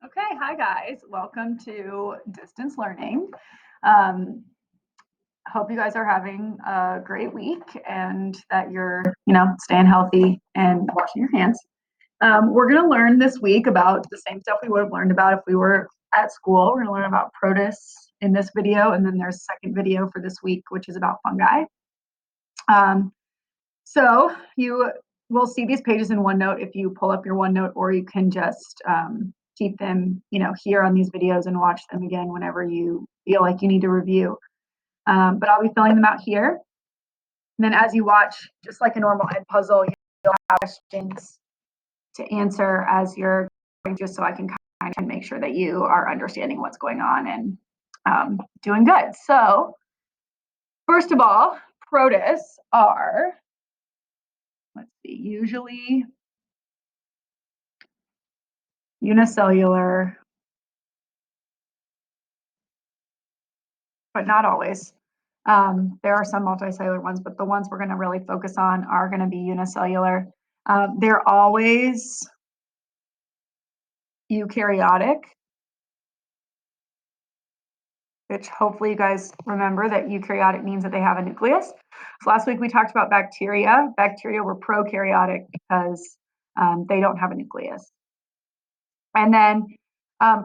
Okay, hi guys. Welcome to distance learning. Um, hope you guys are having a great week and that you're, staying healthy and washing your hands. We're going to learn this week about the same stuff we would have learned about if we were at school. We're going to learn about protists in this video, and then there's a second video for this week, which is about fungi. So you will see these pages in OneNote if you pull up your OneNote, or you can just keep them, here on these videos and watch them again whenever you feel like you need to review. But I'll be filling them out here. And then as you watch, just like a normal ed puzzle, you'll have questions to answer as you're going, just so I can kind of make sure that you are understanding what's going on and doing good. So first of all, protists are, let's see, usually unicellular, but not always. There are some multicellular ones, but the ones we're going to really focus on are going to be unicellular. They're always eukaryotic, which hopefully you guys remember that eukaryotic means that they have a nucleus. So last week we talked about bacteria. Bacteria were prokaryotic because they don't have a nucleus. And then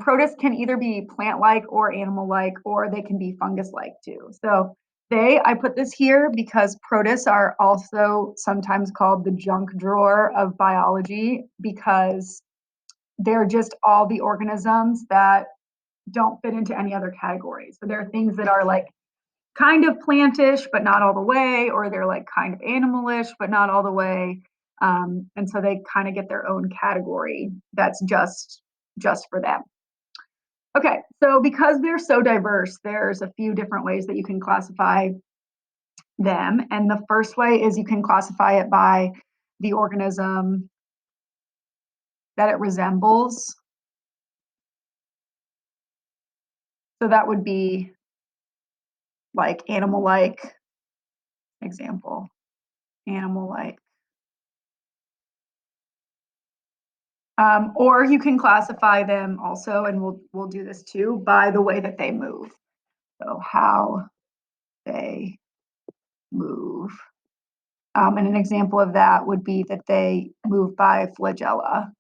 protists can either be plant-like or animal-like, or they can be fungus-like too. So I put this here because protists are also sometimes called the junk drawer of biology, because they're just all the organisms that don't fit into any other category. So there are things that are like kind of plantish, but not all the way, or they're like kind of animalish, but not all the way. And so they kind of get their own category that's just for them. Okay, so because they're so diverse, there's a few different ways that you can classify them. And the first way is you can classify it by the organism that it resembles. So that would be like animal-like, example, animal-like. Or you can classify them also, and we'll do this too, by the way that they move. So how they move. And an example of that would be that they move by flagella.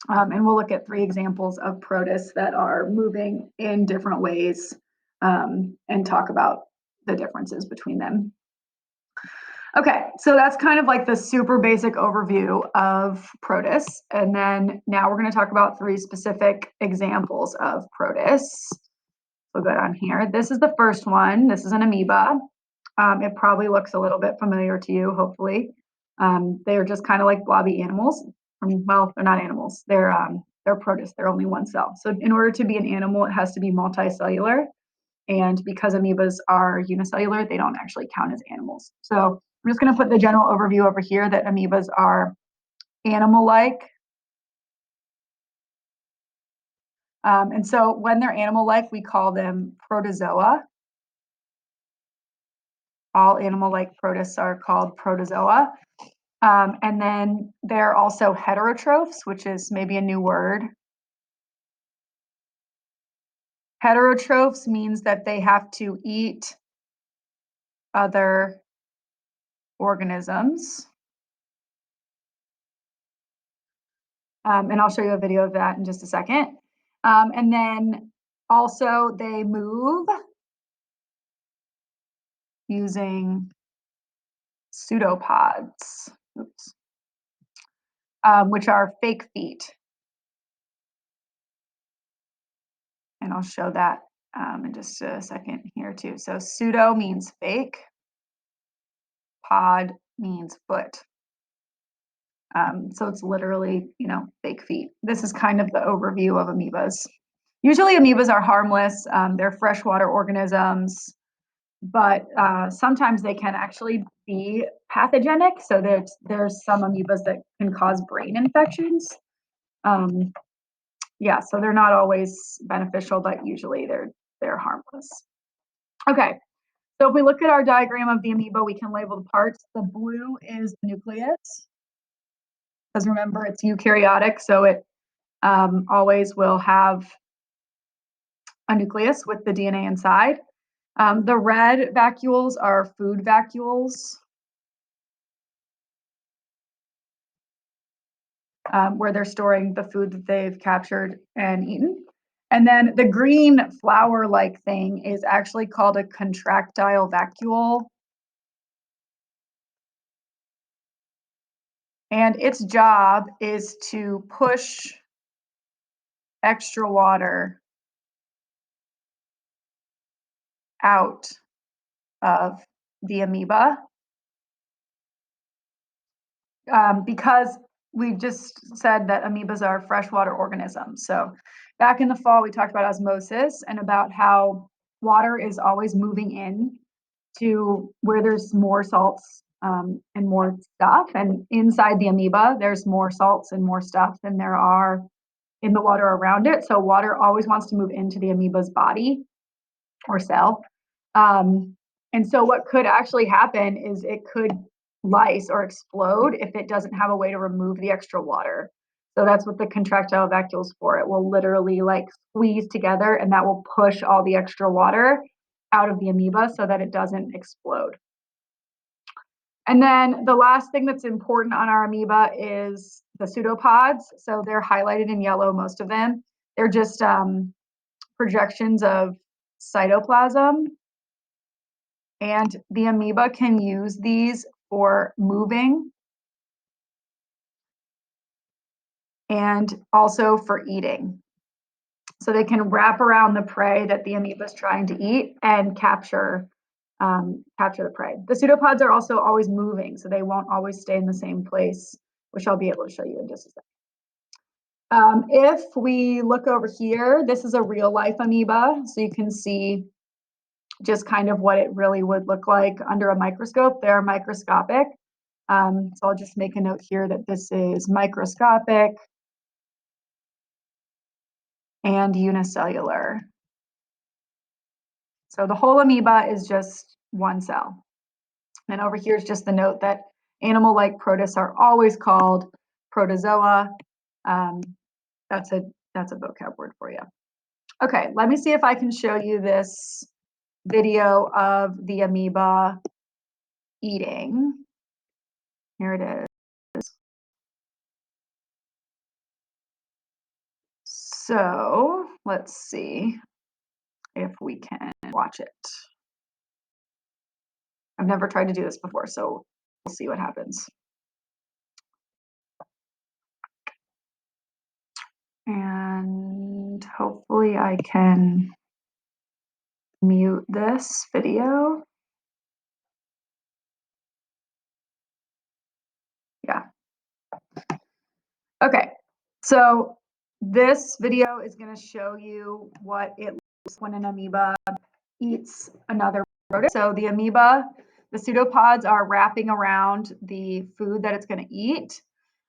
And we'll look at 3 examples of protists that are moving in different ways, and talk about the differences between them. Okay, so that's kind of like the super basic overview of protists. And then now we're going to talk about 3 specific examples of protists. We'll go down here. This is the first one. This is an amoeba. It probably looks a little bit familiar to you, hopefully. They're just kind of like blobby animals. Well, they're not animals. They're protists. They're only one cell. So in order to be an animal, it has to be multicellular. And because amoebas are unicellular, they don't actually count as animals. So I'm just going to put the general overview over here that amoebas are animal-like. And so when they're animal-like, we call them protozoa. All animal-like protists are called protozoa. And then they're also heterotrophs, which is maybe a new word. Heterotrophs means that they have to eat other organisms. And I'll show you a video of that in just a second. And then also they move using pseudopods, which are fake feet. And I'll show that in just a second here too. So pseudo means fake, pod means foot. So it's literally, fake feet. This is kind of the overview of amoebas. Usually amoebas are harmless. They're freshwater organisms, but sometimes they can actually be pathogenic. So there's some amoebas that can cause brain infections. Yeah, so they're not always beneficial, but usually they're harmless. Okay, so if we look at our diagram of the amoeba, we can label the parts. The blue is the nucleus. because remember it's eukaryotic, so it always will have a nucleus with the DNA inside. The red vacuoles are food vacuoles, where they're storing the food that they've captured and eaten. And then the green flower-like thing is actually called a contractile vacuole. And its job is to push extra water out of the amoeba, because we just said that amoebas are freshwater organisms. So back in the fall, we talked about osmosis and about how water is always moving in to where there's more salts and more stuff. And inside the amoeba, there's more salts and more stuff than there are in the water around it. So water always wants to move into the amoeba's body or cell. Um, and so what could actually happen is it could lyse or explode if it doesn't have a way to remove the extra water. So that's what the contractile vacuoles for. It will literally like squeeze together and that will push all the extra water out of the amoeba so that it doesn't explode. And then the last thing that's important on our amoeba is the pseudopods. So they're highlighted in yellow, most of them. They're just projections of cytoplasm. And the amoeba can use these for moving and also for eating. So they can wrap around the prey that the amoeba is trying to eat and capture the prey. The pseudopods are also always moving, so they won't always stay in the same place, which I'll be able to show you in just a second. If we look over here, this is a real life amoeba, so you can see just kind of what it really would look like under a microscope. They're microscopic. So I'll just make a note here that this is microscopic and unicellular. So the whole amoeba is just one cell. And over here is just the note that animal-like protists are always called protozoa. That's a vocab word for you. Okay, let me see if I can show you this video of the amoeba eating. Here it is. So let's see if we can watch it. I've never tried to do this before, so we'll see what happens. And hopefully I can mute this video. Yeah. Okay, so this video is going to show you what it looks when an amoeba eats another protist. So the amoeba, the pseudopods are wrapping around the food that it's going to eat.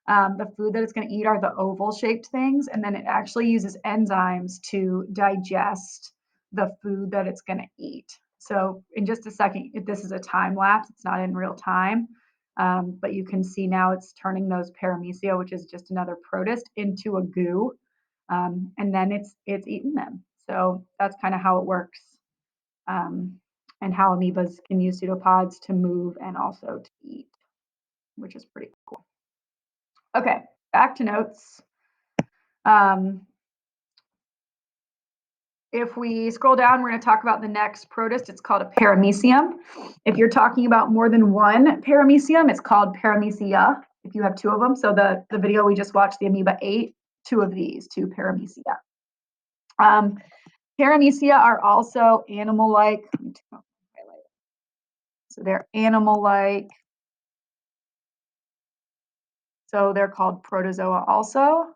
The food that it's going to eat are the oval shaped things, and then it actually uses enzymes to digest the food that it's going to eat. So in just a second, this is a time lapse, it's not in real time. But you can see now it's turning those paramecia, which is just another protist, into a goo, and then it's eating them. So that's kind of how it works, and how amoebas can use pseudopods to move and also to eat, which is pretty cool. Okay, back to notes. If we scroll down, we're going to talk about the next protist. It's called a paramecium. If you're talking about more than one paramecium, it's called paramecia, if you have two of them. So the video we just watched, the amoeba ate two of these, two paramecia. Paramecia are also animal-like. So they're animal-like. So they're called protozoa also.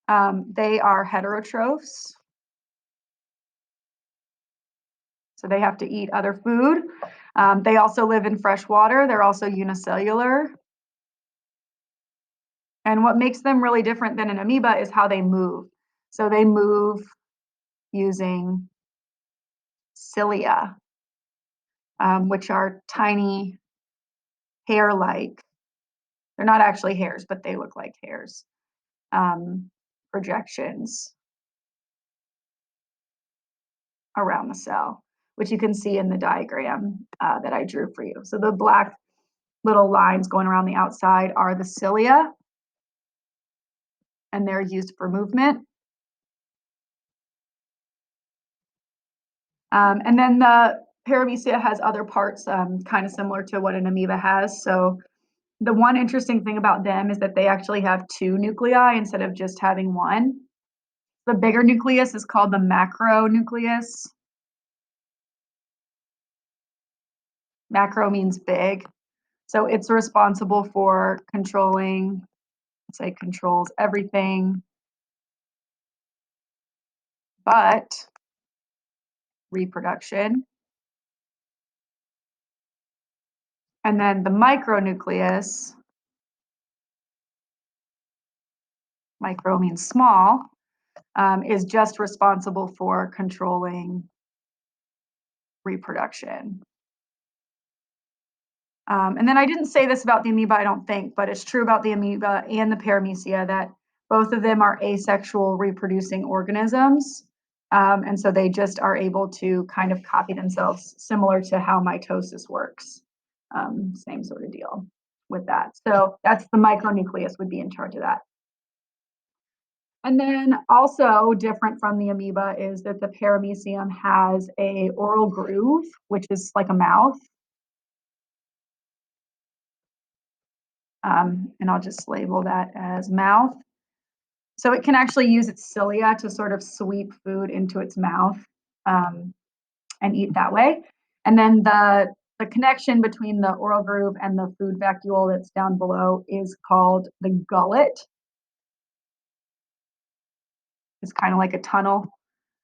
They are heterotrophs. So they have to eat other food. They also live in fresh water. They're also unicellular. And what makes them really different than an amoeba is how they move. So they move using cilia, which are tiny hair-like They're not actually hairs, but they look like hairs. Projections around the cell, which you can see in the diagram that I drew for you. So the black little lines going around the outside are the cilia, and they're used for movement. And then the paramecia has other parts kind of similar to what an amoeba has. So the one interesting thing about them is that they actually have two nuclei instead of just having one. The bigger nucleus is called the macronucleus. Macro means big. So it's responsible for controlling, say, controls everything but reproduction. And then the micronucleus, micro means small, is just responsible for controlling reproduction. And then I didn't say this about the amoeba, I don't think, but it's true about the amoeba and the paramecia that both of them are asexual reproducing organisms. And so they just are able to kind of copy themselves, similar to how mitosis works. Same sort of deal with that. So that's the micronucleus would be in charge of that. And then also different from the amoeba is that the paramecium has a oral groove, which is like a mouth. And I'll just label that as mouth. So it can actually use its cilia to sort of sweep food into its mouth and eat that way. And then the connection between the oral groove and the food vacuole that's down below is called the gullet. It's kind of like a tunnel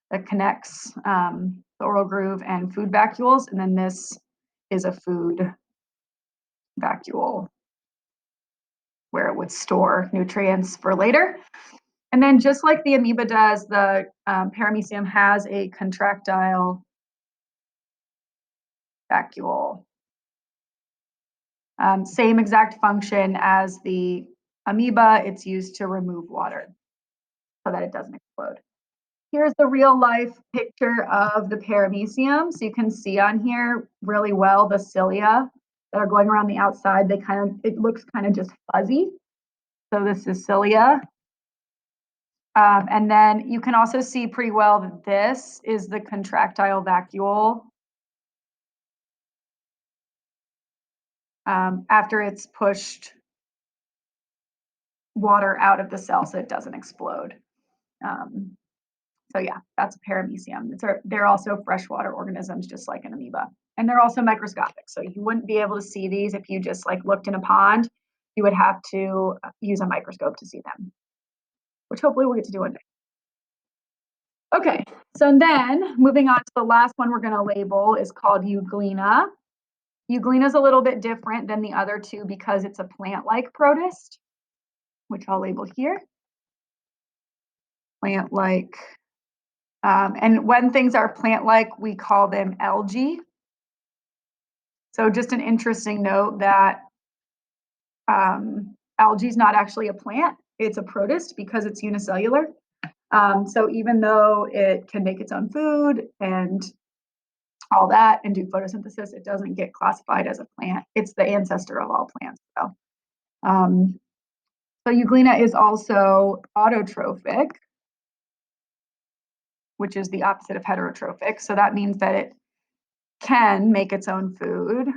that connects the oral groove and food vacuoles. And then this is a food vacuole where it would store nutrients for later. And then just like the amoeba does, the paramecium has a contractile vacuole. Same exact function as the amoeba, it's used to remove water so that it doesn't explode. Here's the real life picture of the paramecium. So you can see on here really well the cilia that are going around the outside. It looks kind of just fuzzy. So this is cilia. And then you can also see pretty well that this is the contractile vacuole. After it's pushed water out of the cell so it doesn't explode. So yeah, that's a paramecium. They're also freshwater organisms, just like an amoeba. And they're also microscopic. So you wouldn't be able to see these if you just like looked in a pond. You would have to use a microscope to see them, which hopefully we'll get to do one day. Okay, so then moving on to the last one we're going to label is called euglena. Euglena is a little bit different than the other two because it's a plant-like protist, which I'll label here. Plant-like. And when things are plant-like, we call them algae. So just an interesting note that algae is not actually a plant, it's a protist because it's unicellular. So even though it can make its own food and all that and do photosynthesis, it doesn't get classified as a plant. It's the ancestor of all plants. So euglena is also autotrophic, which is the opposite of heterotrophic. So that means that it can make its own food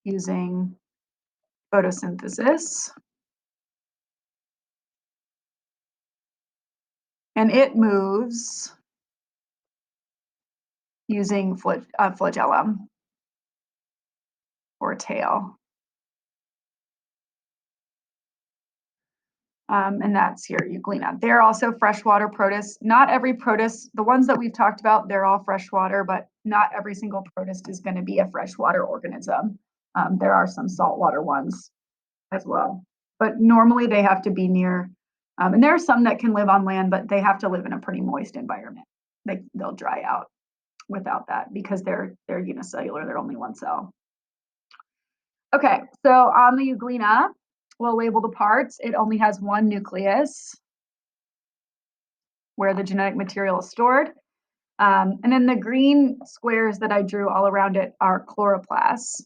using photosynthesis. And it moves using flagellum or tail. And that's here, euglena. They're also freshwater protists. Not every protist, the ones that we've talked about, they're all freshwater, but not every single protist is going to be a freshwater organism. There are some saltwater ones as well. But normally they have to be near, and there are some that can live on land, but they have to live in a pretty moist environment. They'll dry out without that because they're unicellular, they're only one cell. Okay, so on the euglena, we'll label the parts. It only has one nucleus where the genetic material is stored. And then the green squares that I drew all around it are chloroplasts.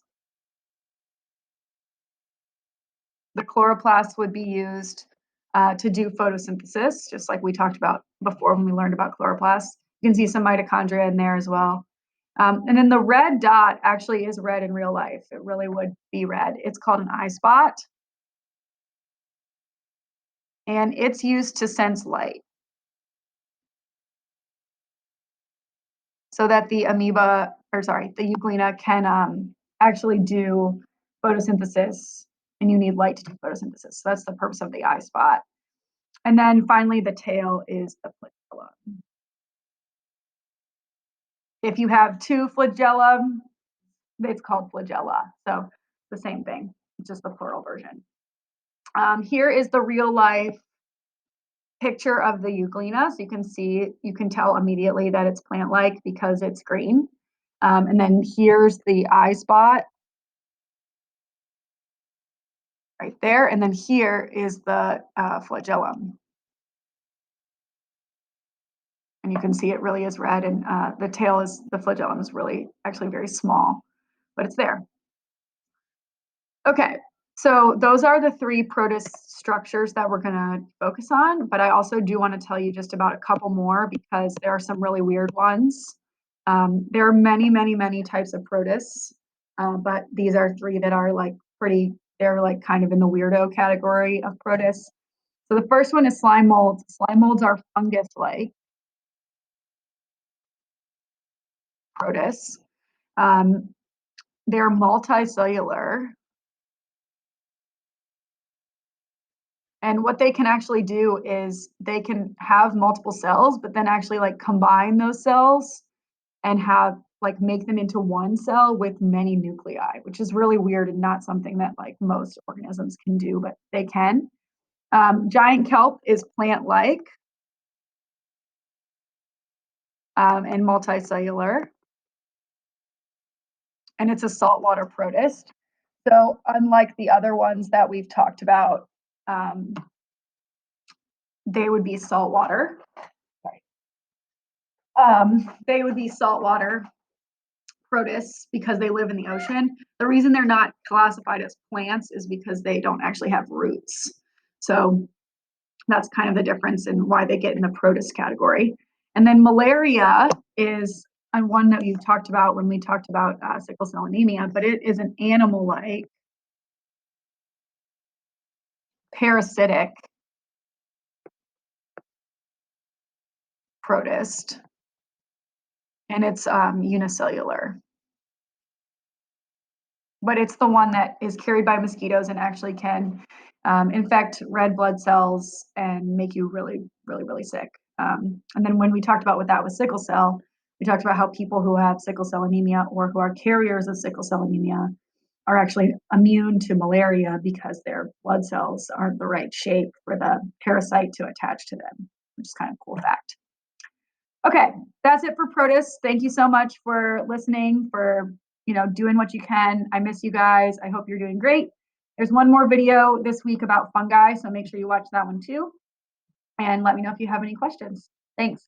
The chloroplasts would be used to do photosynthesis, just like we talked about before when we learned about chloroplasts. You can see some mitochondria in there as well. And then the red dot actually is red in real life. It really would be red. It's called an eye spot. And it's used to sense light so that the the euglena can actually do photosynthesis, and you need light to do photosynthesis. So that's the purpose of the eye spot. And then finally, the tail is the flagella. If you have two flagella, it's called flagella. So the same thing, just the plural version. Here is the real life picture of the euglena. So you can tell immediately that it's plant-like because it's green. And then here's the eye spot right there. And then here is the flagellum. And you can see it really is red, and the flagellum is really actually very small, but it's there. Okay, so those are the three protist structures that we're gonna focus on, but I also do want to tell you just about a couple more because there are some really weird ones. There are many, many, many types of protists, but these are three that are they're like kind of in the weirdo category of protists. So the first one is slime molds. Slime molds are fungus-like protists. Um, they're multicellular. And what they can actually do is they can have multiple cells, but then actually like combine those cells and have like make them into one cell with many nuclei, which is really weird and not something that like most organisms can do, but they can. Giant kelp is plant-like and multicellular, and it's a saltwater protist. So unlike the other ones that we've talked about, um, they would be saltwater. They would be saltwater protists because they live in the ocean. The reason they're not classified as plants is because they don't actually have roots. So that's kind of the difference in why they get in the protist category. And then malaria is one that you talked about when we talked about sickle cell anemia, but it is an animal-like parasitic protist, and it's unicellular. But it's the one that is carried by mosquitoes and actually can infect red blood cells and make you really, really, really sick. And then when we talked about what that was sickle cell, we talked about how people who have sickle cell anemia or who are carriers of sickle cell anemia are actually immune to malaria because their blood cells aren't the right shape for the parasite to attach to them, which is kind of a cool fact. Okay, that's it for protists. Thank you so much for listening, for doing what you can. I miss you guys. I hope you're doing great. There's one more video this week about fungi, so make sure you watch that one too. And let me know if you have any questions. Thanks.